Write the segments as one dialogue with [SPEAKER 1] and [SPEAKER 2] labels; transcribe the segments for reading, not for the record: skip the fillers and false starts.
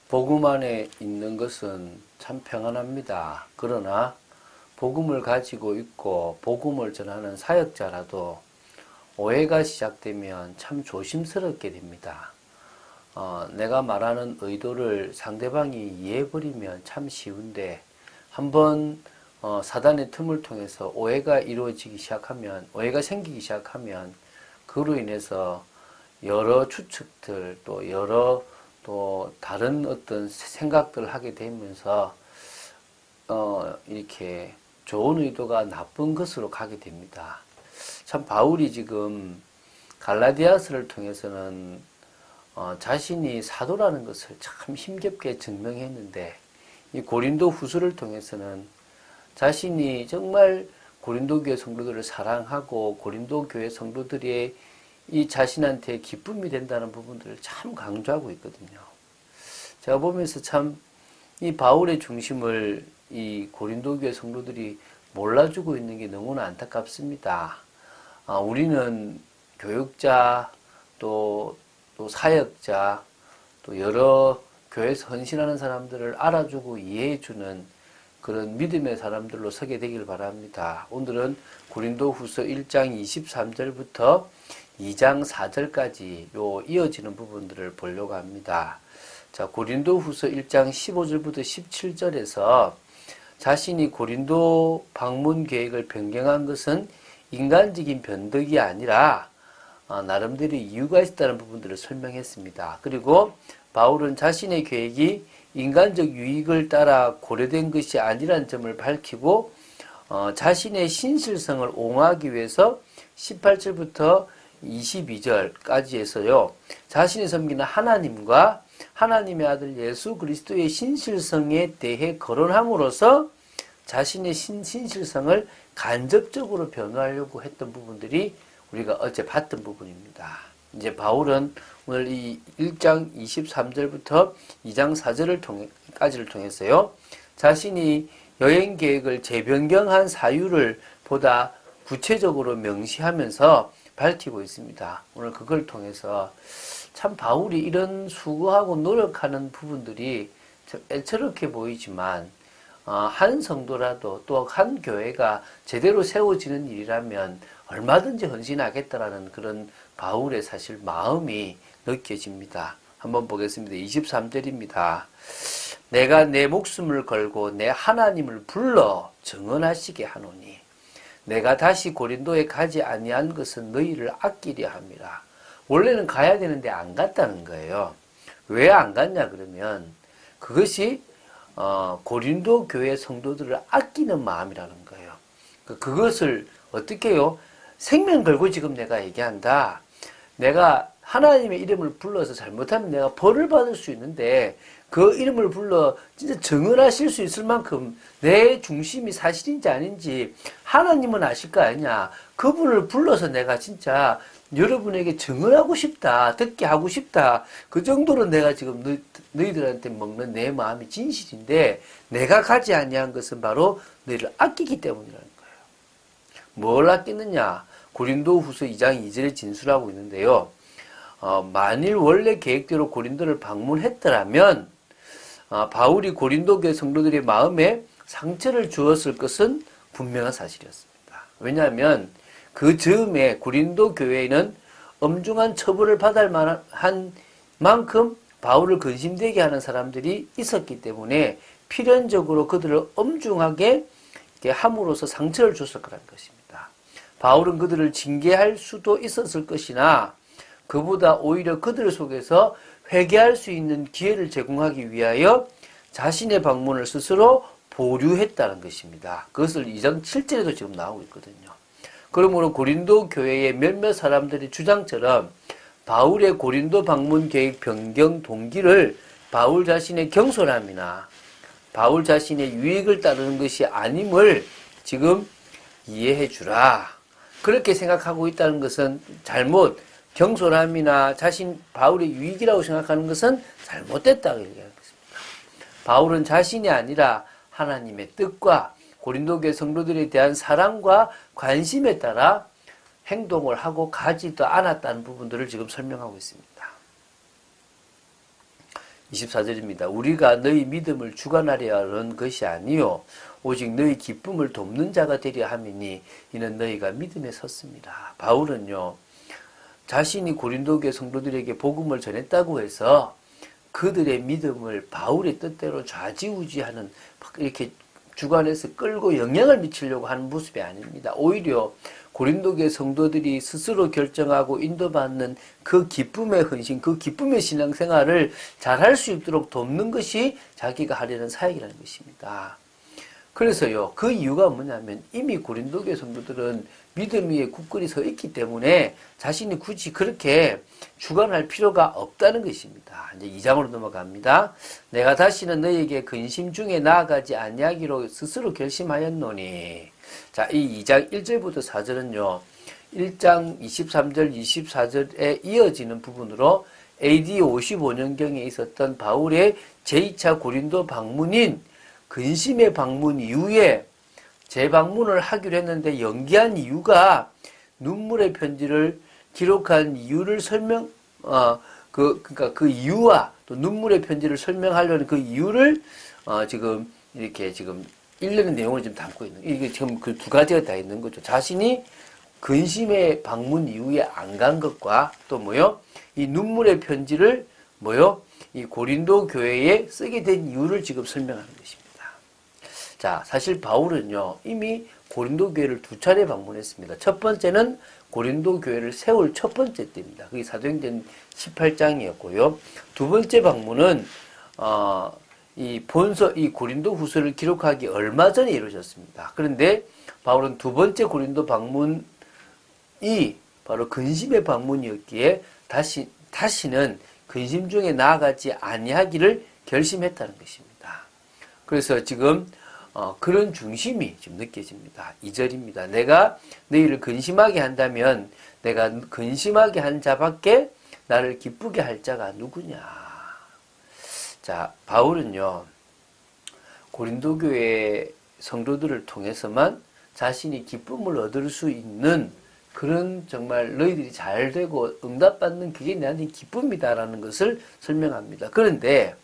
[SPEAKER 1] 복음 안에 있는 것은 참 평안합니다. 그러나 복음을 가지고 있고 복음을 전하는 사역자라도 오해가 시작되면 참 조심스럽게 됩니다. 내가 말하는 의도를 상대방이 이해해버리면 참 쉬운데 한번 사단의 틈을 통해서 오해가 생기기 시작하면 그로 인해서 여러 추측들 또 다른 어떤 생각들을 하게 되면서 이렇게 좋은 의도가 나쁜 것으로 가게 됩니다. 참 바울이 지금 갈라디아서를 통해서는 자신이 사도라는 것을 참 힘겹게 증명했는데 이 고린도 후서를 통해서는 자신이 정말 고린도 교회 성도들을 사랑하고 고린도 교회 성도들이 이 자신한테 기쁨이 된다는 부분들을 참 강조하고 있거든요. 제가 보면서 참 이 바울의 중심을 이 고린도 교회 성도들이 몰라주고 있는 게 너무나 안타깝습니다. 우리는 교육자, 또 사역자, 또 여러 교회에서 헌신하는 사람들을 알아주고 이해해주는 그런 믿음의 사람들로 서게 되길 바랍니다. 오늘은 고린도 후서 1장 23절부터 2장 4절까지 이어지는 부분들을 보려고 합니다. 자, 고린도 후서 1장 15절부터 17절에서 자신이 고린도 방문 계획을 변경한 것은 인간적인 변덕이 아니라 나름대로 이유가 있다는 부분들을 설명했습니다. 그리고 바울은 자신의 계획이 인간적 유익을 따라 고려된 것이 아니라는 점을 밝히고 자신의 신실성을 옹호하기 위해서 18절부터 22절까지 해서요. 자신이 섬기는 하나님과 하나님의 아들 예수 그리스도의 신실성에 대해 거론함으로써 자신의 신실성을 간접적으로 변호하려고 했던 부분들이 우리가 어제 봤던 부분입니다. 이제 바울은 오늘 이 1장 23절부터 2장 4절까지를 통해서요. 자신이 여행 계획을 재변경한 사유를 보다 구체적으로 명시하면서 밝히고 있습니다. 오늘 그걸 통해서 참 바울이 이런 수고하고 노력하는 부분들이 애처롭게 보이지만 한 성도라도 또 한 교회가 제대로 세워지는 일이라면 얼마든지 헌신하겠다라는 그런 바울의 사실 마음이 느껴집니다. 한번 보겠습니다. 23절입니다. 내가 내 목숨을 걸고 내 하나님을 불러 증언하시게 하노니 내가 다시 고린도에 가지 아니한 것은 너희를 아끼려 함이라. 원래는 가야 되는데 안 갔다는 거예요. 왜 안 갔냐 그러면 그것이 고린도 교회 성도들을 아끼는 마음이라는 거예요. 그것을 어떻게 해요? 생명 걸고 지금 내가 얘기한다. 내가 하나님의 이름을 불러서 잘못하면 내가 벌을 받을 수 있는데 그 이름을 불러 진짜 증언하실 수 있을 만큼 내 중심이 사실인지 아닌지 하나님은 아실 거 아니냐. 그분을 불러서 내가 진짜 여러분에게 증언하고 싶다. 듣게 하고 싶다. 그 정도로 내가 지금 너희들한테 먹는 내 마음이 진실인데 내가 가지 아니한 것은 바로 너희를 아끼기 때문이라는 거예요. 뭘 아끼느냐. 고린도 후서 2장 2절에 진술하고 있는데요. 만일 원래 계획대로 고린도를 방문했더라면 바울이 고린도 교회 성도들의 마음에 상처를 주었을 것은 분명한 사실이었습니다. 왜냐하면 그 즈음에 고린도 교회에는 엄중한 처벌을 받을 만한 만큼 바울을 근심되게 하는 사람들이 있었기 때문에 필연적으로 그들을 엄중하게 함으로써 상처를 줬을 거라는 것입니다. 바울은 그들을 징계할 수도 있었을 것이나 그보다 오히려 그들 속에서 회개할 수 있는 기회를 제공하기 위하여 자신의 방문을 스스로 보류했다는 것입니다. 그것을 2장 7절에도 지금 나오고 있거든요. 그러므로 고린도 교회의 몇몇 사람들의 주장처럼 바울의 고린도 방문 계획 변경 동기를 바울 자신의 경솔함이나 바울 자신의 유익을 따르는 것이 아님을 지금 이해해 주라. 그렇게 생각하고 있다는 것은 경솔함이나 바울의 유익이라고 생각하는 것은 잘못됐다고 얘기하는 것입니다. 바울은 자신이 아니라 하나님의 뜻과 고린도 교회 성도들에 대한 사랑과 관심에 따라 행동을 하고 가지도 않았다는 부분들을 지금 설명하고 있습니다. 24절입니다. 우리가 너희 믿음을 주관하려 하는 것이 아니요 오직 너희 기쁨을 돕는 자가 되려 함이니 이는 너희가 믿음에 섰습니다. 바울은요, 자신이 고린도교회 성도들에게 복음을 전했다고 해서 그들의 믿음을 바울의 뜻대로 좌지우지하는, 이렇게 주관해서 끌고 영향을 미치려고 하는 모습이 아닙니다. 오히려 고린도교회 성도들이 스스로 결정하고 인도받는 그 기쁨의 헌신, 그 기쁨의 신앙생활을 잘할 수 있도록 돕는 것이 자기가 하려는 사역이라는 것입니다. 그래서요, 그 이유가 뭐냐면 이미 고린도교회 성도들은 믿음 위에 굳건히 서 있기 때문에 자신이 굳이 그렇게 주관할 필요가 없다는 것입니다. 이제 2장으로 넘어갑니다. 내가 다시는 너희에게 근심 중에 나아가지 아니하기로 스스로 결심하였노니. 자, 이 2장 1절부터 4절은요, 1장 23절, 24절에 이어지는 부분으로 AD 55년경에 있었던 바울의 제2차 고린도 방문인 근심의 방문 이후에 재방문을 하기로 했는데 연기한 이유가 눈물의 편지를 기록한 이유를 그러니까 그 이유와 또 눈물의 편지를 설명하려는 그 이유를 지금 이렇게 지금 일련의 내용을 지금 담고 있는, 이게 지금 그 두 가지가 다 있는 거죠. 자신이 근심의 방문 이후에 안 간 것과 또 뭐요? 이 눈물의 편지를 뭐요? 이 고린도 교회에 쓰게 된 이유를 지금 설명하는 것입니다. 자, 사실 바울은요, 이미 고린도 교회를 2차례 방문했습니다. 첫 번째는 고린도 교회를 세울 첫 번째 때입니다. 그게 사도행전 18장이었고요. 두 번째 방문은, 이 고린도 후서를 기록하기 얼마 전에 이루어졌습니다. 그런데 바울은 두 번째 고린도 방문이 바로 근심의 방문이었기에 다시는 근심 중에 나아가지 아니하기를 결심했다는 것입니다. 그래서 지금 그런 중심이 지금 느껴집니다. 2절입니다. 내가 너희를 근심하게 한다면 내가 근심하게 한 자밖에 나를 기쁘게 할 자가 누구냐. 자, 바울은요, 고린도 교회 성도들을 통해서만 자신이 기쁨을 얻을 수 있는 그런 정말 너희들이 잘 되고 응답받는 그게 나한테 기쁨이다라는 것을 설명합니다. 그런데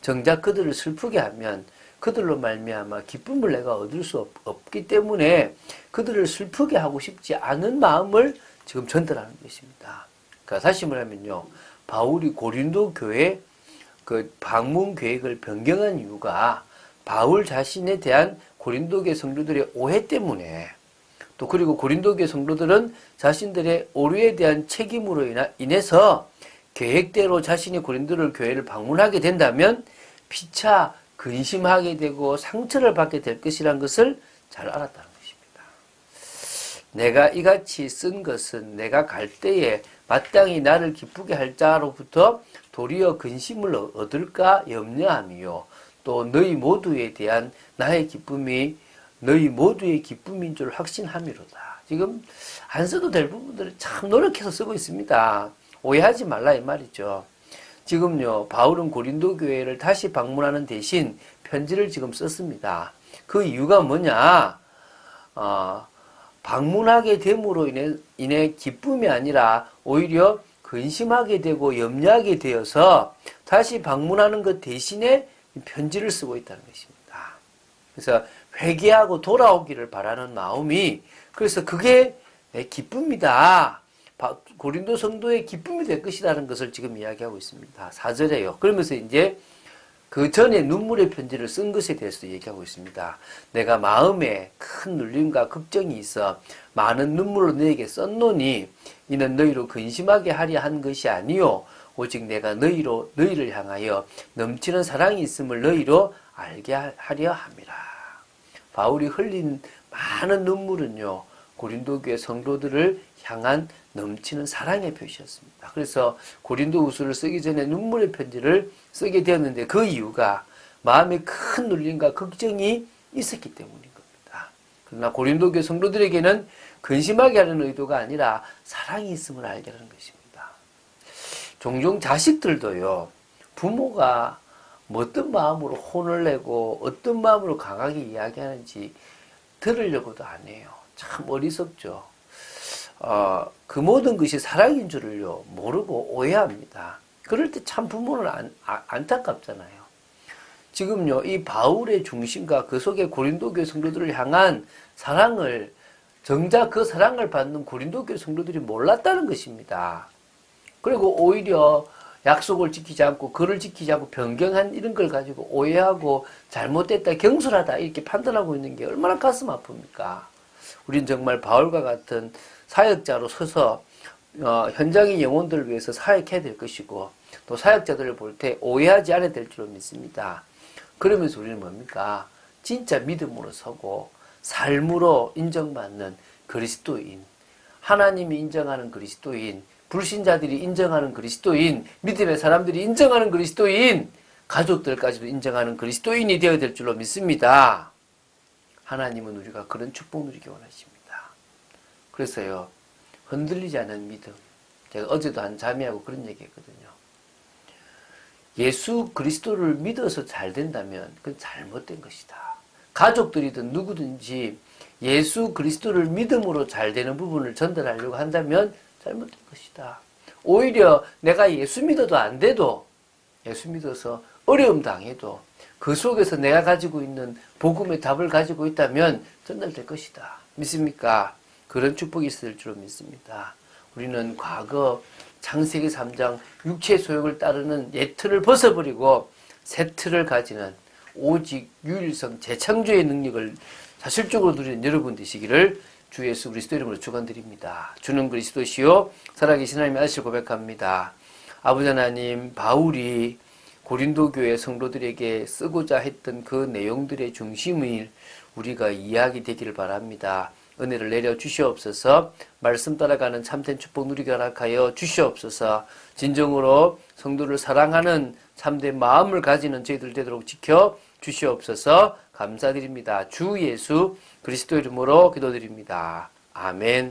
[SPEAKER 1] 정작 그들을 슬프게 하면 그들로 말미암아 기쁨을 내가 얻을 수 없기 때문에 그들을 슬프게 하고 싶지 않은 마음을 지금 전달하는 것입니다. 그러니까 다시 말하면요, 바울이 고린도 교회 그 방문 계획을 변경한 이유가 바울 자신에 대한 고린도교회 성도들의 오해 때문에, 또 그리고 고린도교회 성도들은 자신들의 오류에 대한 책임으로 인해서 계획대로 자신이 고린도 교회를 방문하게 된다면 피차 근심하게 되고 상처를 받게 될 것이라는 것을 잘 알았다는 것입니다. 내가 이같이 쓴 것은 내가 갈 때에 마땅히 나를 기쁘게 할 자로부터 도리어 근심을 얻을까 염려함이요, 또 너희 모두에 대한 나의 기쁨이 너희 모두의 기쁨인 줄 확신함이로다. 지금 안 써도 될 부분들을 참 노력해서 쓰고 있습니다. 오해하지 말라 이 말이죠. 지금요, 바울은 고린도 교회를 다시 방문하는 대신 편지를 지금 썼습니다. 그 이유가 뭐냐? 방문하게 됨으로 인해 기쁨이 아니라 오히려 근심하게 되고 염려하게 되어서 다시 방문하는 것 대신에 편지를 쓰고 있다는 것입니다. 그래서 회개하고 돌아오기를 바라는 마음이, 그래서 그게 내 기쁨이다. 고린도 성도의 기쁨이 될 것이라는 것을 지금 이야기하고 있습니다. 4절에요. 그러면서 이제 그 전에 눈물의 편지를 쓴 것에 대해서 얘기하고 있습니다. 내가 마음에 큰 눌림과 걱정이 있어 많은 눈물로 너에게 썼노니 이는 너희로 근심하게 하려 한 것이 아니요 오직 내가 너희를 향하여 넘치는 사랑이 있음을 너희로 알게 하려 함이라. 바울이 흘린 많은 눈물은요, 고린도 교회 성도들을 향한 넘치는 사랑의 표시였습니다. 그래서 고린도 후서를 쓰기 전에 눈물의 편지를 쓰게 되었는데 그 이유가 마음에 큰 눌림과 걱정이 있었기 때문인 겁니다. 그러나 고린도 교회 성도들에게는 근심하게 하는 의도가 아니라 사랑이 있음을 알게 하는 것입니다. 종종 자식들도요, 부모가 어떤 마음으로 혼을 내고 어떤 마음으로 강하게 이야기하는지 들으려고도 안 해요. 참 어리석죠. 그 모든 것이 사랑인 줄을요 모르고 오해합니다. 그럴 때 참 부모는 안타깝잖아요. 지금요, 이 바울의 중심과 그 속에 고린도 교회 성도들을 향한 사랑을, 정작 그 사랑을 받는 고린도 교회 성도들이 몰랐다는 것입니다. 그리고 오히려 약속을 지키지 않고 글을 지키지 않고 변경한 이런 걸 가지고 오해하고 잘못됐다, 경솔하다 이렇게 판단하고 있는 게 얼마나 가슴 아픕니까? 우린 정말 바울과 같은 사역자로 서서 현장의 영혼들을 위해서 사역해야 될 것이고 또 사역자들을 볼 때 오해하지 않아야 될 줄로 믿습니다. 그러면서 우리는 뭡니까? 진짜 믿음으로 서고 삶으로 인정받는 그리스도인, 하나님이 인정하는 그리스도인, 불신자들이 인정하는 그리스도인, 믿음의 사람들이 인정하는 그리스도인, 가족들까지도 인정하는 그리스도인이 되어야 될 줄로 믿습니다. 하나님은 우리가 그런 축복 누리기 원하십니다. 그래서요, 흔들리지 않는 믿음. 제가 어제도 한 자매하고 그런 얘기 했거든요. 예수 그리스도를 믿어서 잘 된다면 그건 잘못된 것이다. 가족들이든 누구든지 예수 그리스도를 믿음으로 잘 되는 부분을 전달하려고 한다면 잘못된 것이다. 오히려 내가 예수 믿어도 안 돼도, 예수 믿어서 어려움 당해도 그 속에서 내가 가지고 있는 복음의 답을 가지고 있다면 전달될 것이다. 믿습니까? 그런 축복이 있을 줄 믿습니다. 우리는 과거 창세기 3장 육체의 소욕을 따르는 옛 틀을 벗어버리고 새 틀을 가지는 오직 유일성 재창조의 능력을 사실적으로 누리는 여러분 되시기를 주 예수 그리스도 이름으로 축원드립니다. 주는 그리스도시요 살아계신 하나님의 아들을 고백합니다. 아버지 하나님, 바울이 고린도 교회 성도들에게 쓰고자 했던 그 내용들의 중심을 우리가 이해하게 되기를 바랍니다. 은혜를 내려 주시옵소서. 말씀 따라가는 참된 축복 누리게 허락하여 주시옵소서. 진정으로 성도를 사랑하는 참된 마음을 가지는 저희들 되도록 지켜 주시옵소서. 감사드립니다. 주 예수 그리스도 이름으로 기도드립니다. 아멘.